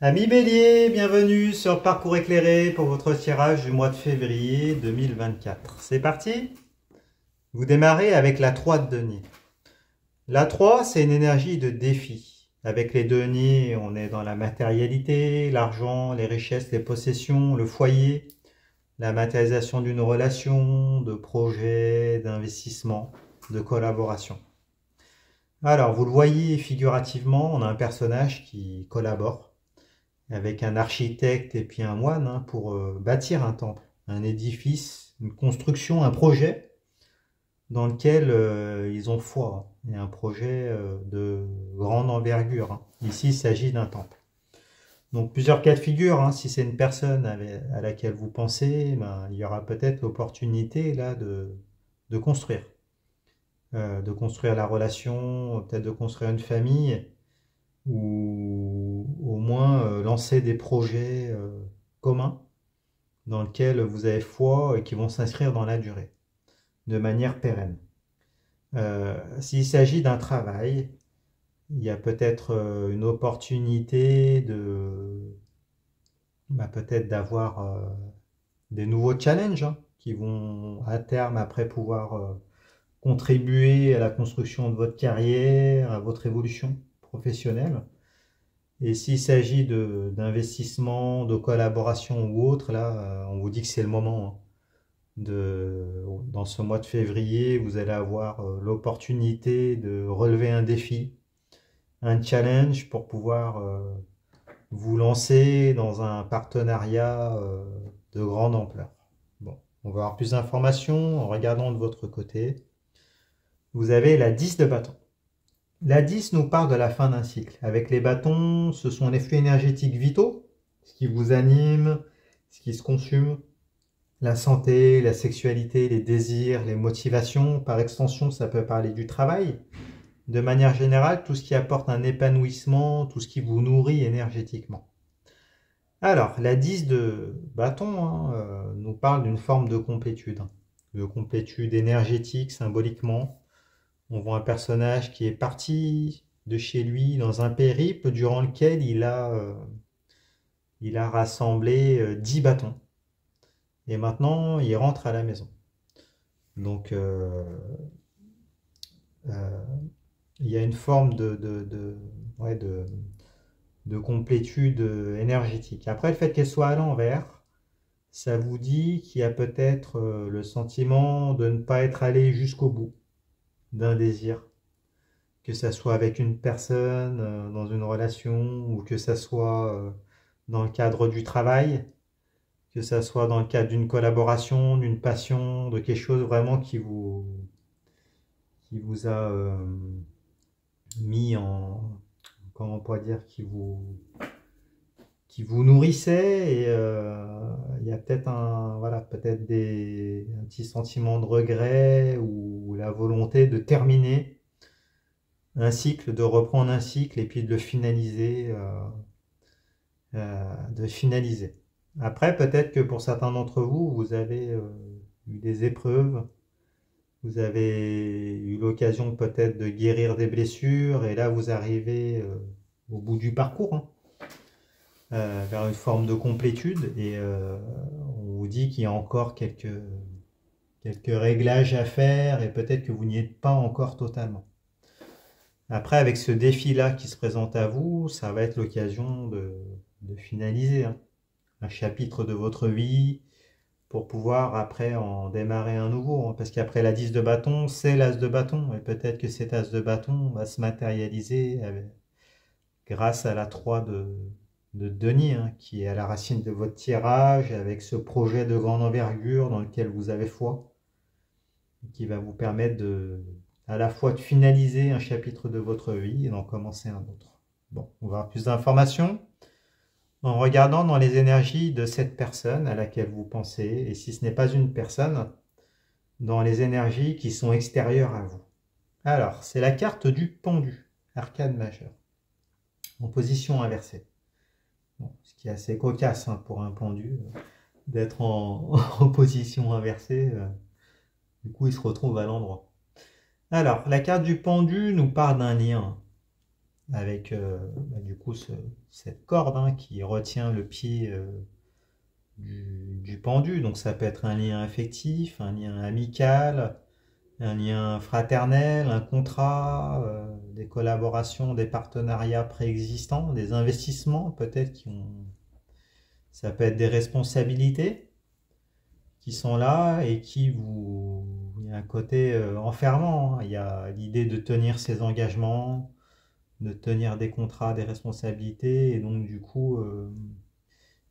Amis Bélier, bienvenue sur Parcours éclairé pour votre tirage du mois de février 2024. C'est parti. Vous démarrez avec la 3 de denier. La 3, c'est une énergie de défi. Avec les deniers, on est dans la matérialité, l'argent, les richesses, les possessions, le foyer, la matérialisation d'une relation, de projet, d'investissement, de collaboration. Alors, vous le voyez figurativement, on a un personnage qui collabore avec un architecte et puis un moine pour bâtir un temple, un édifice, une construction, un projet dans lequel ils ont foi, et un projet de grande envergure. Ici, il s'agit d'un temple. Donc plusieurs cas de figure, si c'est une personne à laquelle vous pensez, il y aura peut-être l'opportunité là de construire la relation, peut-être de construire une famille, ou au moins lancer des projets communs dans lesquels vous avez foi et qui vont s'inscrire dans la durée, de manière pérenne. S'il s'agit d'un travail, il y a peut-être une opportunité peut-être d'avoir des nouveaux challenges qui vont à terme après pouvoir contribuer à la construction de votre carrière, à votre évolution professionnelle. Et s'il s'agit d'investissement, de collaboration ou autre, là, on vous dit que c'est le moment. Dans ce mois de février, vous allez avoir l'opportunité de relever un défi, un challenge pour pouvoir vous lancer dans un partenariat de grande ampleur. Bon, on va avoir plus d'informations en regardant de votre côté. Vous avez la 10 de bâton. La 10 nous parle de la fin d'un cycle. Avec les bâtons, ce sont les flux énergétiques vitaux, ce qui vous anime, ce qui se consume, la santé, la sexualité, les désirs, les motivations. Par extension, ça peut parler du travail. De manière générale, tout ce qui apporte un épanouissement, tout ce qui vous nourrit énergétiquement. Alors, la 10 de bâton nous parle d'une forme de complétude énergétique symboliquement. On voit un personnage qui est parti de chez lui dans un périple durant lequel il a rassemblé 10 bâtons. Et maintenant, il rentre à la maison. Donc, il y a une forme ouais, de complétude énergétique. Après, le fait qu'elle soit à l'envers, ça vous dit qu'il y a peut-être le sentiment de ne pas être allé jusqu'au bout d'un désir, que ça soit avec une personne, dans une relation, ou que ça soit dans le cadre du travail, que ça soit dans le cadre d'une collaboration, d'une passion, de quelque chose vraiment qui vous a mis en, comment on pourrait dire, qui vous nourrissait, et il y a peut-être peut-être un petit sentiment de regret ou la volonté de terminer un cycle, de reprendre un cycle et puis de le finaliser, Après, peut-être que pour certains d'entre vous, vous avez eu des épreuves, vous avez eu l'occasion peut-être de guérir des blessures, et là vous arrivez au bout du parcours, vers une forme de complétude, et on vous dit qu'il y a encore quelques réglages à faire, et peut-être que vous n'y êtes pas encore totalement. Après, avec ce défi-là qui se présente à vous, ça va être l'occasion de finaliser un chapitre de votre vie pour pouvoir après en démarrer un nouveau. Parce qu'après la 10 de bâton, c'est l'as de bâton. Et peut-être que cet as de bâton va se matérialiser grâce à la 3 de denier, qui est à la racine de votre tirage, avec ce projet de grande envergure dans lequel vous avez foi, qui va vous permettre à la fois de finaliser un chapitre de votre vie et d'en commencer un autre. Bon, on va avoir plus d'informations en regardant dans les énergies de cette personne à laquelle vous pensez, et si ce n'est pas une personne, dans les énergies qui sont extérieures à vous. Alors, c'est la carte du pendu, arcane majeure, en position inversée. Bon, ce qui est assez cocasse pour un pendu, d'être en position inversée. Du coup, il se retrouve à l'endroit. Alors, la carte du pendu nous parle d'un lien. avec du coup cette corde hein, qui retient le pied du pendu. Donc ça peut être un lien affectif, un lien amical, un lien fraternel, un contrat, des collaborations, des partenariats préexistants, des investissements peut-être qui ont... Ça peut être des responsabilités qui sont là et qui vous... Il y a un côté enfermant, hein. Il y a l'idée de tenir ses engagements, de tenir des contrats, des responsabilités, et donc du coup,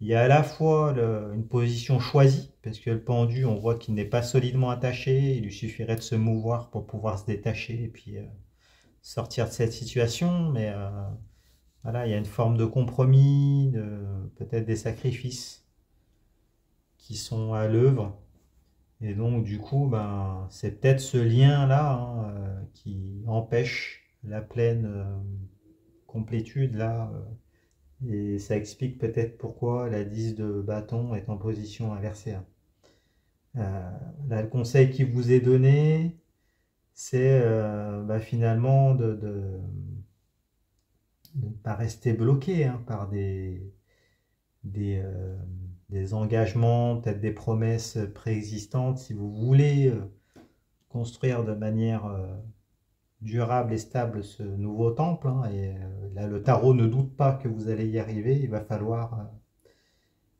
il y a à la fois une position choisie, parce que le pendu, on voit qu'il n'est pas solidement attaché, il lui suffirait de se mouvoir pour pouvoir se détacher et puis sortir de cette situation, mais voilà, il y a une forme de compromis, peut-être des sacrifices qui sont à l'œuvre, et donc du coup, ben, c'est peut-être ce lien-là hein, qui empêche la pleine complétude là. Et ça explique peut-être pourquoi la 10 de bâton est en position inversée. Là, le conseil qui vous est donné, c'est finalement de ne pas rester bloqué hein, par des, euh, des engagements, peut-être des promesses préexistantes. Si vous voulez construire de manière durable et stable ce nouveau temple, hein, et là le tarot ne doute pas que vous allez y arriver, il va falloir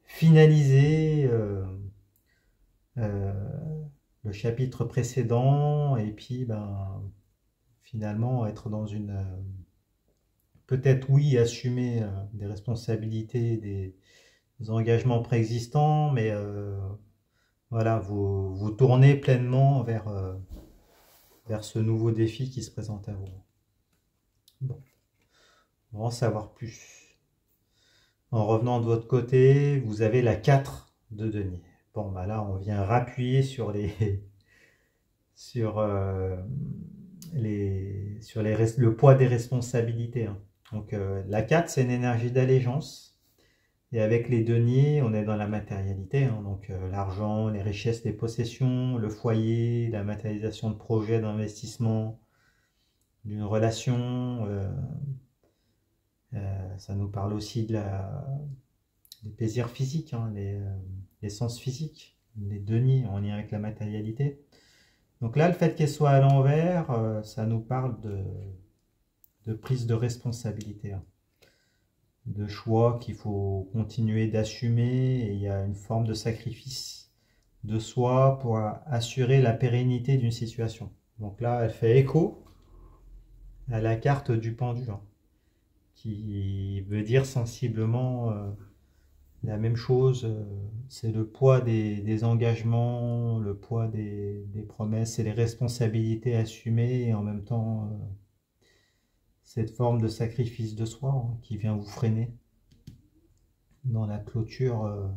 finaliser euh, le chapitre précédent et puis ben, finalement être dans une... peut-être oui, assumer des responsabilités, des engagements préexistants, mais voilà, vous tournez pleinement vers ce nouveau défi qui se présente à vous. Bon, on va en savoir plus. En revenant de votre côté, vous avez la 4 de denier. Bon, bah là, on vient rappuyer sur sur, le poids des responsabilités. Hein. Donc, la 4, c'est une énergie d'allégeance. Et avec les deniers, on est dans la matérialité. Hein. Donc, l'argent, les richesses, les possessions, le foyer, la matérialisation de projets d'investissement, d'une relation. Ça nous parle aussi des plaisirs physiques, hein, les sens physiques, les deniers en lien avec la matérialité. Donc là, le fait qu'elle soit à l'envers, ça nous parle de prise de responsabilité, hein, de choix qu'il faut continuer d'assumer, et il y a une forme de sacrifice de soi pour assurer la pérennité d'une situation. Donc là, elle fait écho à la carte du pendu, hein, qui veut dire sensiblement la même chose, c'est le poids des engagements, le poids des promesses et les responsabilités assumées, et en même temps cette forme de sacrifice de soi hein, qui vient vous freiner dans la clôture,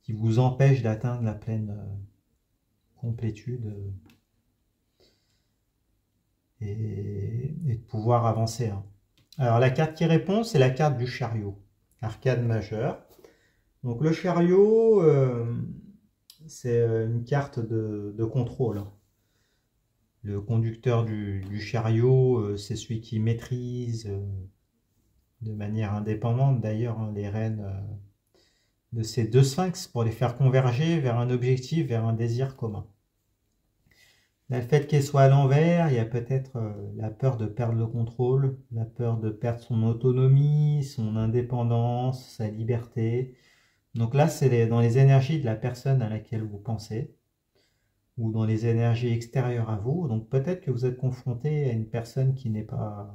qui vous empêche d'atteindre la pleine complétude et de pouvoir avancer. Hein. Alors la carte qui répond, c'est la carte du chariot, arcane majeure. Donc le chariot, c'est une carte de contrôle. Le conducteur du chariot, c'est celui qui maîtrise de manière indépendante d'ailleurs hein, les rênes de ces deux sphinx pour les faire converger vers un objectif, vers un désir commun. Là, le fait qu'elle soit à l'envers, il y a peut-être la peur de perdre le contrôle, la peur de perdre son autonomie, son indépendance, sa liberté. Donc là, c'est dans les énergies de la personne à laquelle vous pensez, ou dans les énergies extérieures à vous. Donc peut-être que vous êtes confronté à une personne qui n'est pas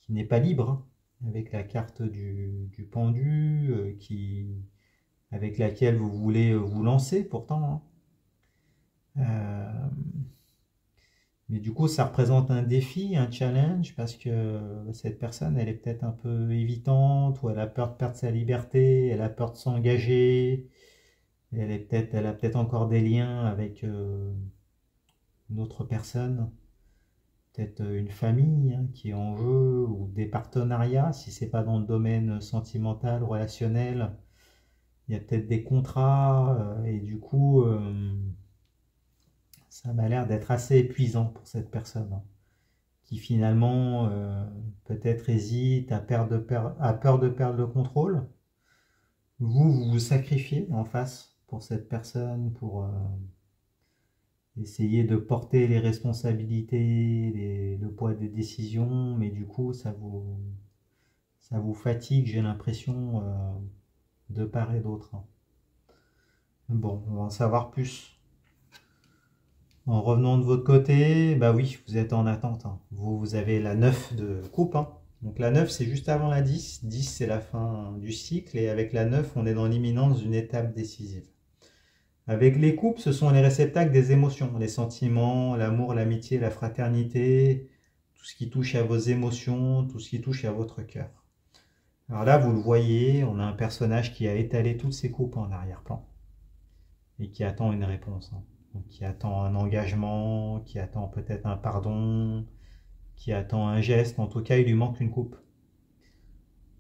libre, hein, avec la carte du pendu, avec laquelle vous voulez vous lancer pourtant. Hein. Mais du coup, ça représente un défi, un challenge, parce que cette personne, elle est peut-être un peu évitante, ou elle a peur de perdre sa liberté, elle a peur de s'engager, elle a peut-être encore des liens avec une autre personne, peut-être une famille hein, qui est en jeu, ou des partenariats, si c'est pas dans le domaine sentimental, relationnel, il y a peut-être des contrats, et du coup, ça m'a l'air d'être assez épuisant pour cette personne, hein, qui finalement peut-être hésite, a peur de perdre le contrôle. Vous vous sacrifiez en face pour cette personne, pour essayer de porter les responsabilités, le poids des décisions, mais du coup ça vous fatigue, j'ai l'impression, de part et d'autre. Bon, on va en savoir plus. En revenant de votre côté, bah oui, vous êtes en attente. Vous avez la 9 de coupe. Donc la 9, c'est juste avant la 10. 10, c'est la fin du cycle. Et avec la 9, on est dans l'imminence d'une étape décisive. Avec les coupes, ce sont les réceptacles des émotions, les sentiments, l'amour, l'amitié, la fraternité, tout ce qui touche à vos émotions, tout ce qui touche à votre cœur. Alors là, vous le voyez, on a un personnage qui a étalé toutes ses coupes en arrière-plan et qui attend une réponse. Donc, qui attend un engagement, qui attend peut-être un pardon, qui attend un geste. En tout cas, il lui manque une coupe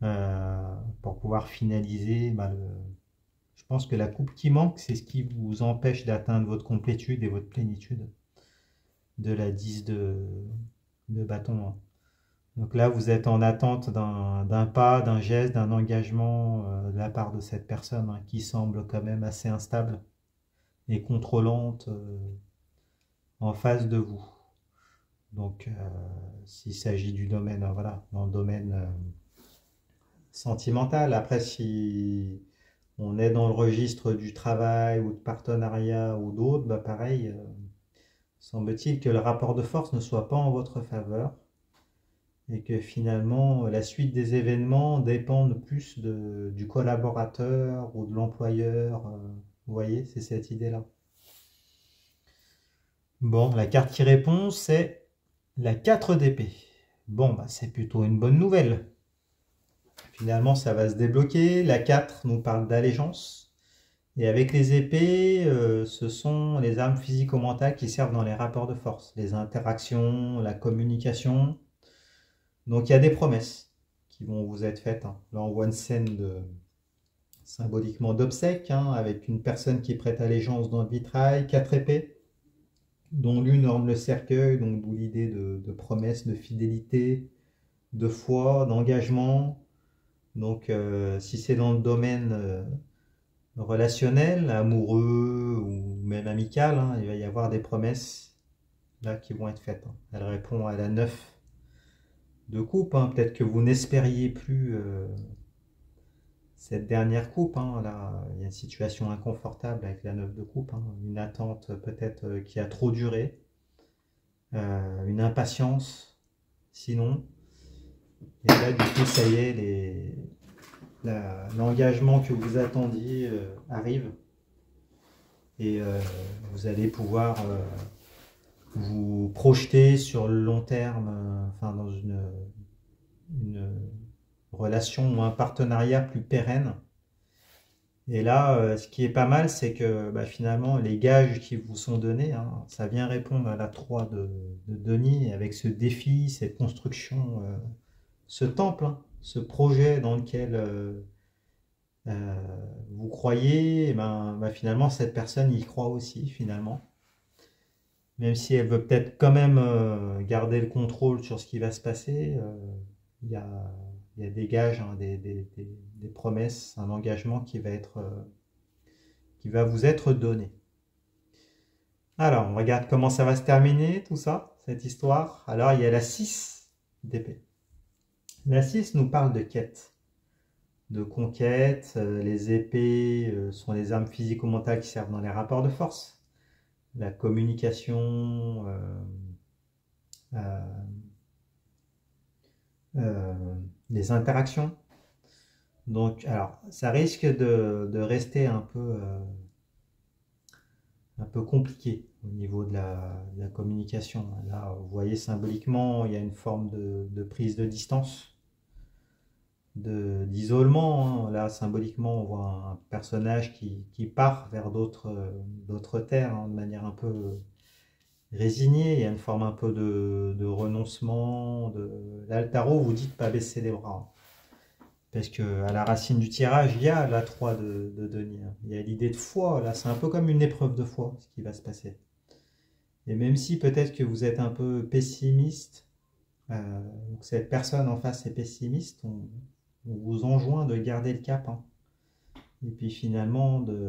pour pouvoir finaliser. Je pense que la coupe qui manque, c'est ce qui vous empêche d'atteindre votre complétude et votre plénitude de la 10 de bâton. Donc là, vous êtes en attente d'un pas, d'un geste, d'un engagement de la part de cette personne qui semble quand même assez instable et contrôlante en face de vous. Donc, s'il s'agit du domaine, voilà, dans le domaine sentimental. Après, si on est dans le registre du travail ou de partenariat ou d'autres, bah pareil, semble-t-il que le rapport de force ne soit pas en votre faveur et que finalement la suite des événements dépendent plus du collaborateur ou de l'employeur. Vous voyez, c'est cette idée-là. Bon, la carte qui répond, c'est la 4 d'épée. Bon, bah, c'est plutôt une bonne nouvelle. Finalement, ça va se débloquer. La 4 nous parle d'allégeance. Et avec les épées, ce sont les armes physico-mentales qui servent dans les rapports de force, les interactions, la communication. Donc il y a des promesses qui vont vous être faites. Là, on voit une scène symboliquement d'obsèques, avec une personne qui prête allégeance dans le vitrail, 4 épées, dont l'une orne le cercueil, donc d'où l'idée de promesse, de fidélité, de foi, d'engagement. Donc si c'est dans le domaine relationnel, amoureux ou même amical, il va y avoir des promesses là qui vont être faites. Elle répond à la 9 de coupe. Peut-être que vous n'espériez plus cette dernière coupe. Là, il y a une situation inconfortable avec la 9 de coupe. Une attente peut-être qui a trop duré. Une impatience, sinon. Et là, du coup, ça y est, l'engagement que vous attendiez arrive. Et vous allez pouvoir vous projeter sur le long terme, dans une relation ou un partenariat plus pérenne. Et là, ce qui est pas mal, c'est que finalement, les gages qui vous sont donnés, ça vient répondre à la 3 de Denis, avec ce défi, cette construction, ce temple, ce projet dans lequel vous croyez, finalement, cette personne y croit aussi, finalement. Même si elle veut peut-être quand même garder le contrôle sur ce qui va se passer, il y a des gages, des promesses, un engagement qui va vous être donné. Alors, on regarde comment ça va se terminer, tout ça, cette histoire. Alors, il y a la 6 d'épée. La 6 nous parle de quête, de conquête. Les épées sont les armes physico-mentales qui servent dans les rapports de force. La communication, les interactions. Donc, alors, ça risque de rester un peu compliqué au niveau de la communication. Là, vous voyez symboliquement, il y a une forme de prise de distance, d'isolement. Là, symboliquement, on voit un personnage qui part vers d'autres terres, de manière un peu résignée. Il y a une forme un peu de renoncement. Là, le tarot vous dit de ne pas baisser les bras. Parce qu'à la racine du tirage, il y a la 3 de Denis. Il y a l'idée de foi. Là, c'est un peu comme une épreuve de foi, ce qui va se passer. Et même si peut-être que vous êtes un peu pessimiste, Donc cette personne en face est pessimiste, on vous enjoint de garder le cap, hein. Et puis finalement de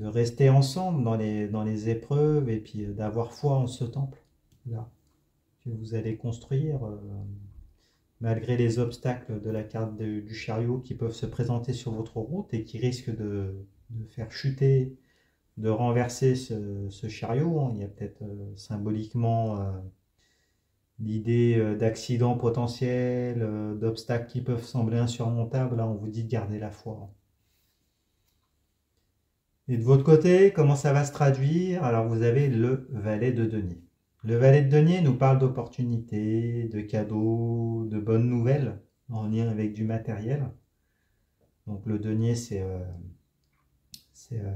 rester ensemble dans les épreuves et puis d'avoir foi en ce temple là que vous allez construire malgré les obstacles de la carte du chariot qui peuvent se présenter sur votre route et qui risquent de faire chuter, de renverser ce chariot, hein. Il y a peut-être symboliquement l'idée d'accidents potentiels, d'obstacles qui peuvent sembler insurmontables. Là, on vous dit de garder la foi. Et de votre côté, comment ça va se traduire? Alors, vous avez le valet de denier. Le valet de denier nous parle d'opportunités, de cadeaux, de bonnes nouvelles en lien avec du matériel. Donc, le denier, c'est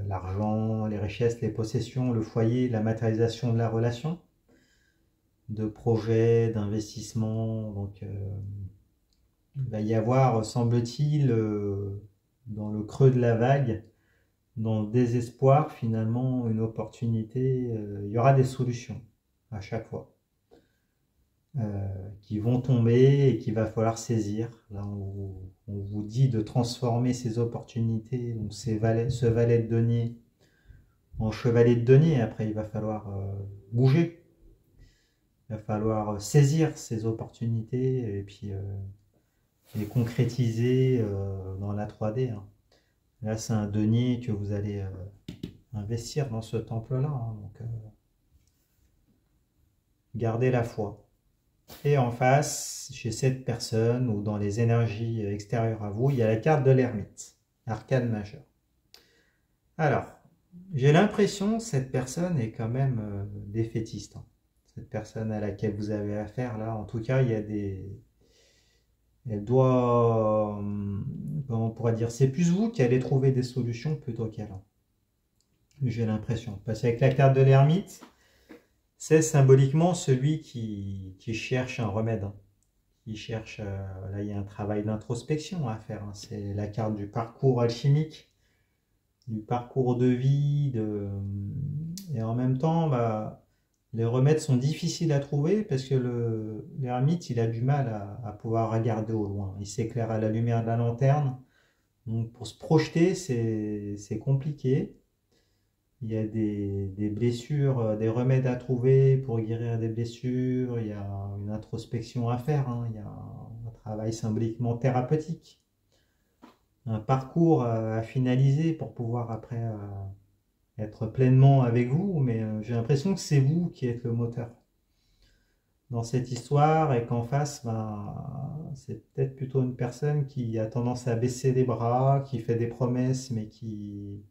l'argent, les richesses, les possessions, le foyer, la matérialisation de la relation, de projets, d'investissements. Donc, il va y avoir, semble-t-il, dans le creux de la vague, dans le désespoir, finalement, une opportunité. Il y aura des solutions à chaque fois qui vont tomber et qu'il va falloir saisir. Là, on vous dit de transformer ces opportunités, donc ce valet de denier, en chevalier de denier. Après, il va falloir bouger. Il va falloir saisir ces opportunités et puis les concrétiser dans la 3D, hein. Là, c'est un denier que vous allez investir dans ce temple-là, hein. Donc, gardez la foi. Et en face, chez cette personne ou dans les énergies extérieures à vous, il y a la carte de l'ermite, arcane majeur. Alors, j'ai l'impression que cette personne est quand même défaitiste, hein. Cette personne à laquelle vous avez affaire là, en tout cas, il y a elle doit, comment on pourrait dire, c'est plus vous qui allez trouver des solutions plutôt qu'elle, hein. J'ai l'impression. Parce qu'avec la carte de l'ermite, c'est symboliquement celui qui cherche un remède, hein. Qui cherche, là il y a un travail d'introspection à faire, hein. C'est la carte du parcours alchimique, du parcours de vie, et en même temps, les remèdes sont difficiles à trouver parce que l'ermite, il a du mal à pouvoir regarder au loin. Il s'éclaire à la lumière de la lanterne. Donc pour se projeter, c'est compliqué. Il y a des blessures, des remèdes à trouver pour guérir des blessures. Il y a une introspection à faire, hein. Il y a un travail symboliquement thérapeutique. Un parcours à finaliser pour pouvoir après être pleinement avec vous, mais j'ai l'impression que c'est vous qui êtes le moteur dans cette histoire et qu'en face, c'est peut-être plutôt une personne qui a tendance à baisser les bras, qui fait des promesses, mais qui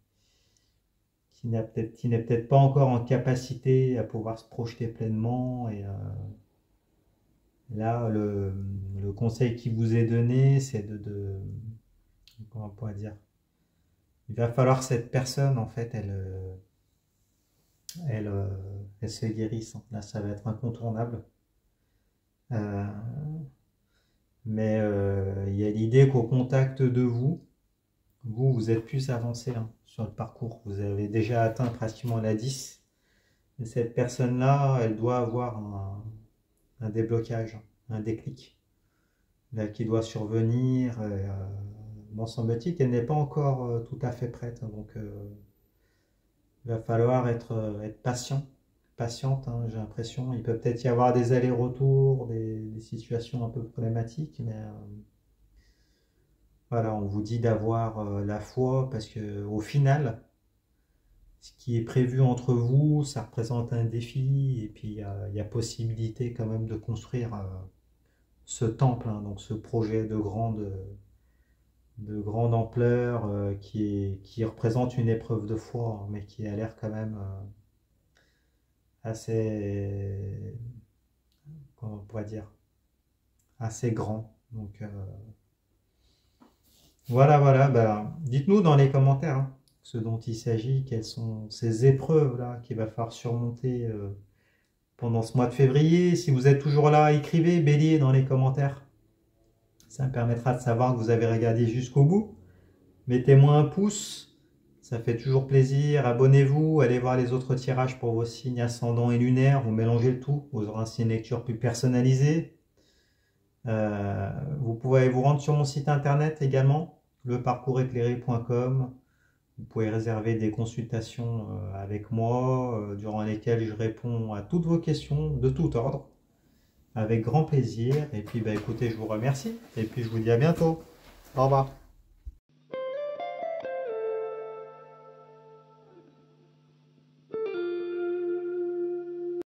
n'est peut-être pas encore en capacité à pouvoir se projeter pleinement. Et là, le conseil qui vous est donné, c'est comment on pourrait dire, il va falloir que cette personne, en fait, elle se guérisse. Là, ça va être incontournable. Mais il y a l'idée qu'au contact de vous êtes plus avancé, hein, sur le parcours. Vous avez déjà atteint pratiquement la 10. Et cette personne-là, elle doit avoir un déblocage, un déclic là, qui doit survenir. M'en semble-t-il qu'elle n'est pas encore tout à fait prête, hein. Donc il va falloir être patiente, hein, j'ai l'impression. Il peut peut-être y avoir des allers-retours, des situations un peu problématiques, mais voilà, on vous dit d'avoir la foi parce que au final, ce qui est prévu entre vous, ça représente un défi et puis il y a possibilité quand même de construire ce temple, hein, donc ce projet de grande ampleur qui représente une épreuve de foi, hein, mais qui a l'air quand même assez, comment on pourrait dire, assez grand. Donc voilà, dites-nous dans les commentaires, hein, ce dont il s'agit, quelles sont ces épreuves-là qu'il va falloir surmonter pendant ce mois de février. Si vous êtes toujours là, écrivez Bélier dans les commentaires. Ça me permettra de savoir que vous avez regardé jusqu'au bout. Mettez-moi un pouce, Ça fait toujours plaisir. Abonnez-vous, allez voir les autres tirages pour vos signes ascendants et lunaires. Vous mélangez le tout, vous aurez ainsi une lecture plus personnalisée. Vous pouvez vous rendre sur mon site internet également, leparcourséclairé.com. Vous pouvez réserver des consultations avec moi, durant lesquelles je réponds à toutes vos questions de tout ordre, avec grand plaisir. Et puis, bah, écoutez, je vous remercie. Et puis, je vous dis à bientôt. Au revoir.